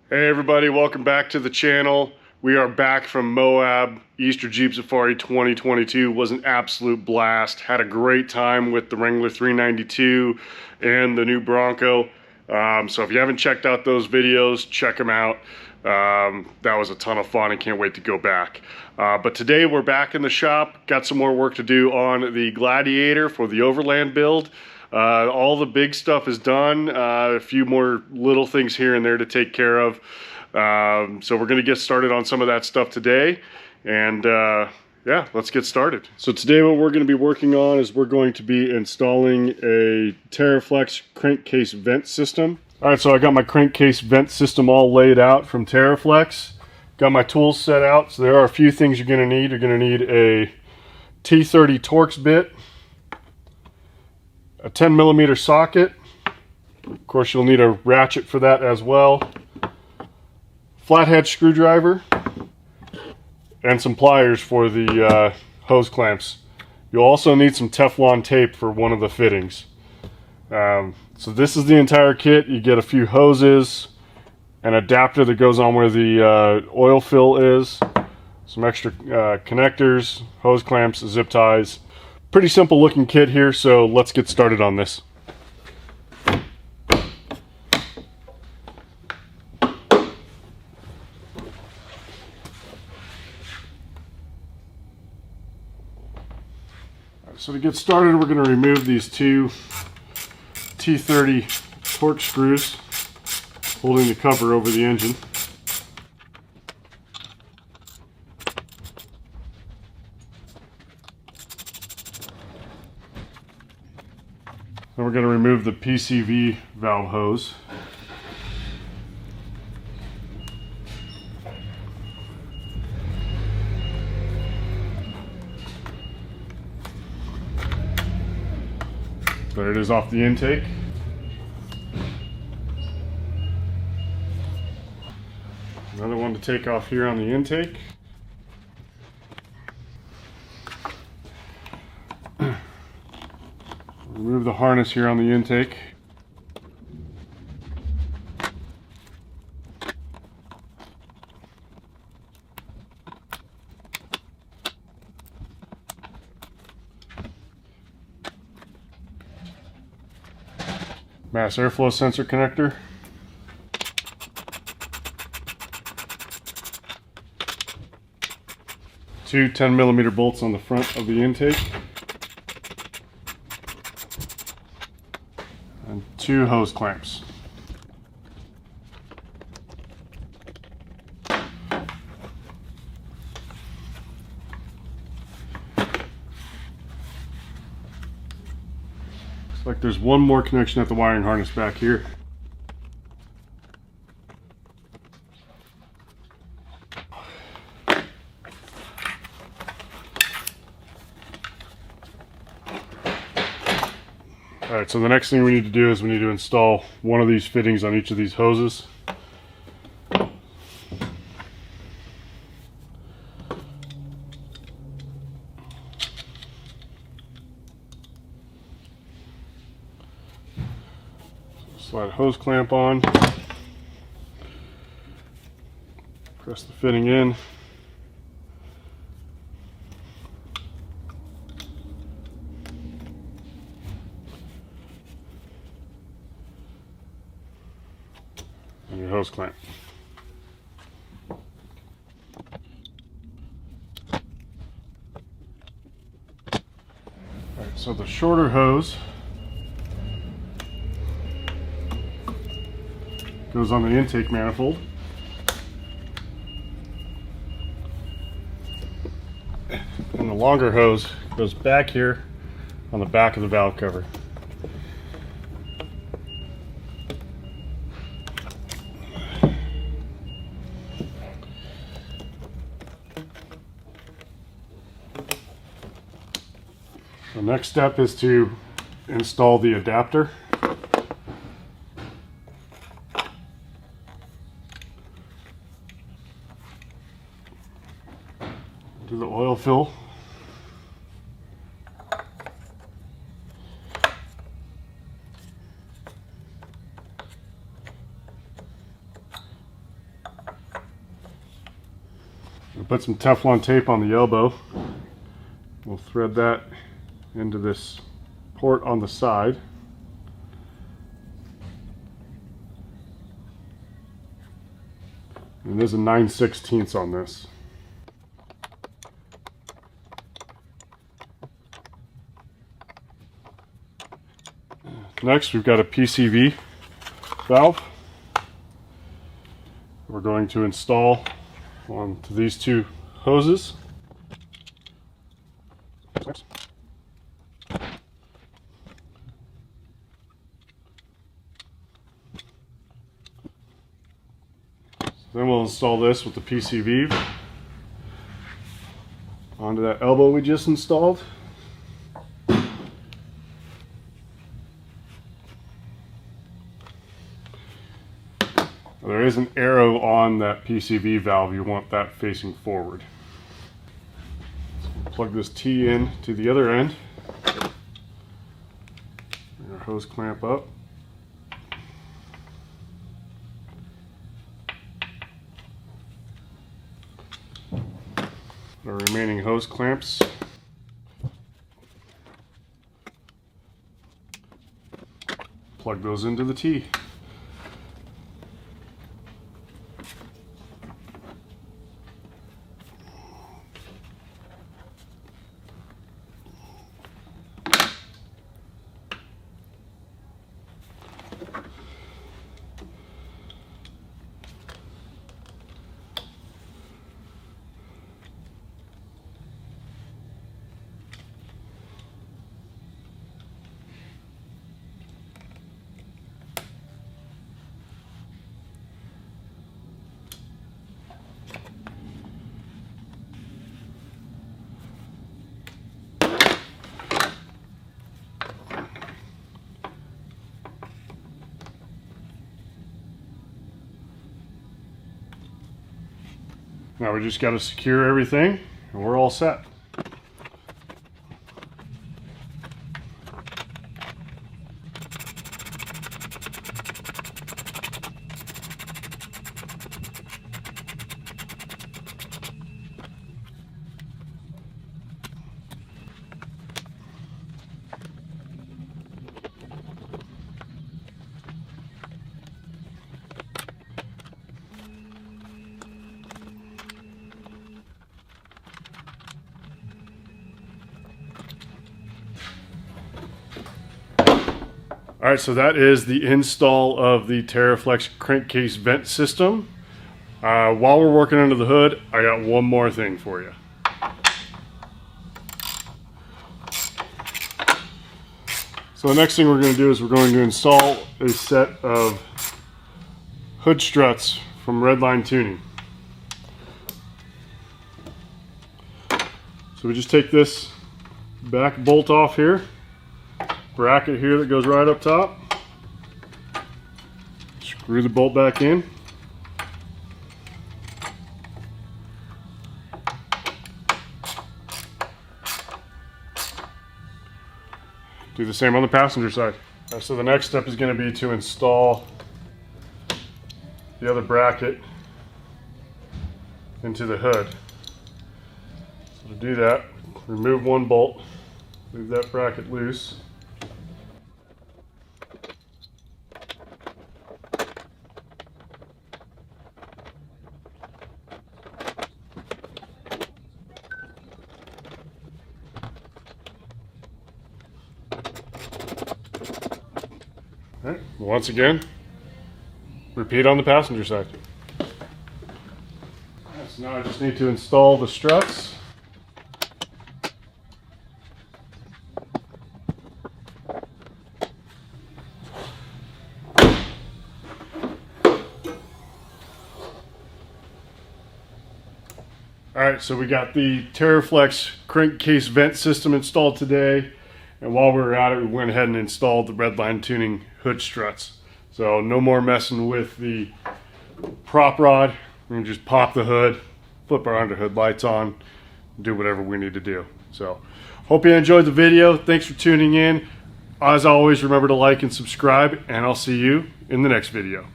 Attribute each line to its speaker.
Speaker 1: Hey everybody, welcome back to the channel. We are back from Moab. Easter Jeep Safari 2022 was an absolute blast. Had a great time with the Wrangler 392 and the new Bronco. So if you haven't checked out those videos, check them out. That was a ton of fun and can't wait to go back. But today we're back in the shop. Got some more work to do on the Gladiator for the Overland build. All the big stuff is done. A few more little things here and there to take care of. So we're going to get started on some of that stuff today. And yeah, let's get started. So today what we're going to be working on is we're going to be installing a Teraflex Crankcase Vent System. Alright, so I got my Crankcase Vent System all laid out from Teraflex. Got my tools set out. So there are a few things you're going to need. You're going to need a T30 Torx bit, a 10mm socket. Of course, you'll need a ratchet for that as well. Flathead screwdriver and some pliers for the hose clamps. You'll also need some Teflon tape for one of the fittings. So this is the entire kit. You get a few hoses, an adapter that goes on where the oil fill is, some extra connectors, hose clamps, zip ties. Pretty simple looking kit here, so let's get started on this. So to get started, we're going to remove these two T30 Torx screws holding the cover over the engine. Then we're going to remove the PCV valve hose. There it is off the intake. Another one to take off here on the intake. Remove the harness here on the intake. Mass airflow sensor connector. Two 10mm bolts on the front of the intake. And two hose clamps. Looks like there's one more connection at the wiring harness back here. Alright, so the next thing we need to do is we need to install one of these fittings on each of these hoses. Slide a hose clamp on, press the fitting in. And your hose clamp. Alright, so the shorter hose goes on the intake manifold. And the longer hose goes back here on the back of the valve cover. The next step is to install the adapter. Do the oil fill. We'll put some Teflon tape on the elbow. We'll thread that into this port on the side. And there's a 9/16 on this. Next, we've got a PCV valve we're going to install onto these two hoses. Then we'll install this with the PCV onto that elbow we just installed. There is an arrow on that PCV valve. You want that facing forward. So we'll plug this T in to the other end. Bring our hose clamp up. Our remaining hose clamps. Plug those into the T. Now we just got to secure everything and we're all set. Alright, so that is the install of the Teraflex Crankcase Vent System. While we're working under the hood, I got one more thing for you. So the next thing we're going to do is we're going to install a set of hood struts from Redline Tuning. So we just take this back bolt off here. Bracket here that goes right up top. Screw the bolt back in. Do the same on the passenger side. So the next step is going to be to install the other bracket into the hood. So to do that, remove one bolt, leave that bracket loose. All right, once again, repeat on the passenger side. Right, so now I just need to install the struts. Alright, so we got the Teraflex Crankcase Vent System installed today, and while we were at it, we went ahead and installed the Redline Tuning hood struts. So no more messing with the prop rod. We can just pop the hood, flip our underhood lights on, do whatever we need to do. So hope you enjoyed the video. Thanks for tuning in. As always, remember to like and subscribe, and I'll see you in the next video.